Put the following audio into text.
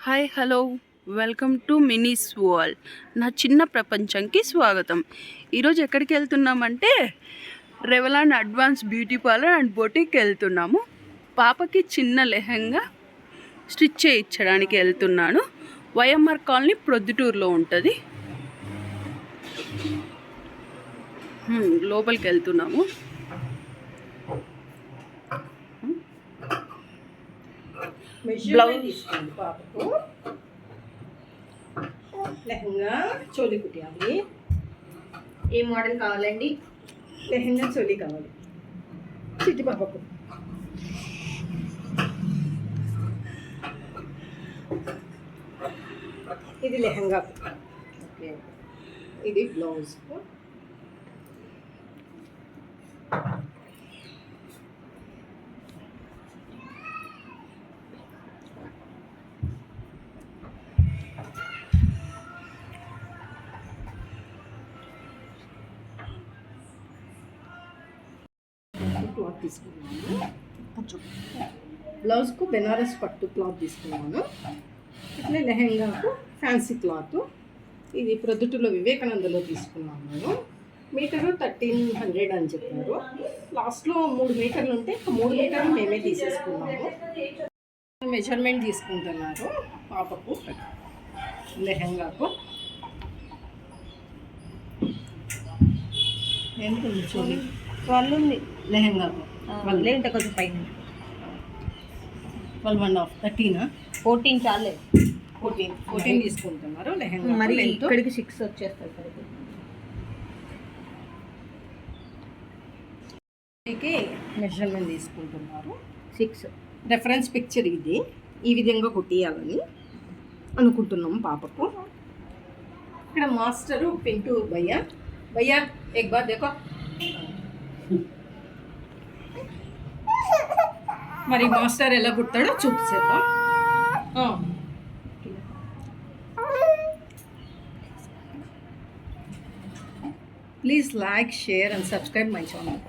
Hi hello welcome to Mini's world. నా చిన్న ప్రపంచంకి స్వాగతం. ఈరోజు ఎక్కడికి వెళ్తున్నామంటే Revlon advance beauty parlour and బొటిక్కి వెళ్తున్నాము. పాపకి చిన్న లెహంగా స్టిచ్ చేయించడానికి వెళ్తున్నాను. వైఎంఆర్ కాలనీ ప్రొద్దుటూరులో ఉంటుంది. లోపలికి వెళ్తున్నాము. బ్లౌజ్ తీసుకోండి పాపకు. లెహంగా చోలీ కుట్టాలి. ఏ మోడల్ కావాలండి? లెహంగా చోలీ కావాలి చిట్టి పాపకు. ఇది లెహంగా, ఇది బ్లౌజ్. క్లాత్ తీసుకున్నాను. కొంచెం బ్లౌజ్కు బెనారస్ పట్టు క్లాత్ తీసుకున్నాను. ఇట్లే లెహంగాకు ఫ్యాన్సీ క్లాత్. ఇది ప్రొద్దుటూరులో వివేకానందలో తీసుకున్నాను నేను. మీటరు 1300 అని చెప్పారు. లాస్ట్లో 3 మీటర్లు ఉంటే 3 మీటర్లు మేమే తీసేసుకున్నాము. మెజర్మెంట్ తీసుకుంటున్నారు పాపకు లెహంగాకు. ఎంత చూడండి, 12 ఉంది లెహంగాకు లేదంటే కొంచెం పైన 12.5, 13, 14 చాలే. 14 తీసుకుంటున్నారు లెహంగా. మరి ఇక్కడికి 6 వచ్చేస్తాయి. ఇక్కడికి మెజర్మెంట్ తీసుకుంటున్నారు. 6 రెఫరెన్స్ పిక్చర్ ఇది. ఈ విధంగా కుట్టియాలని అనుకుంటున్నాము పాపకు. ఇక్కడ మాస్టరు పింటూ భయ్యా భయ్యా ఎక్ బార్ దేకో. మరి మాస్టర్ ఎలా కుట్టాడో చూపిసేద్దాం. Please like, share and subscribe my channel.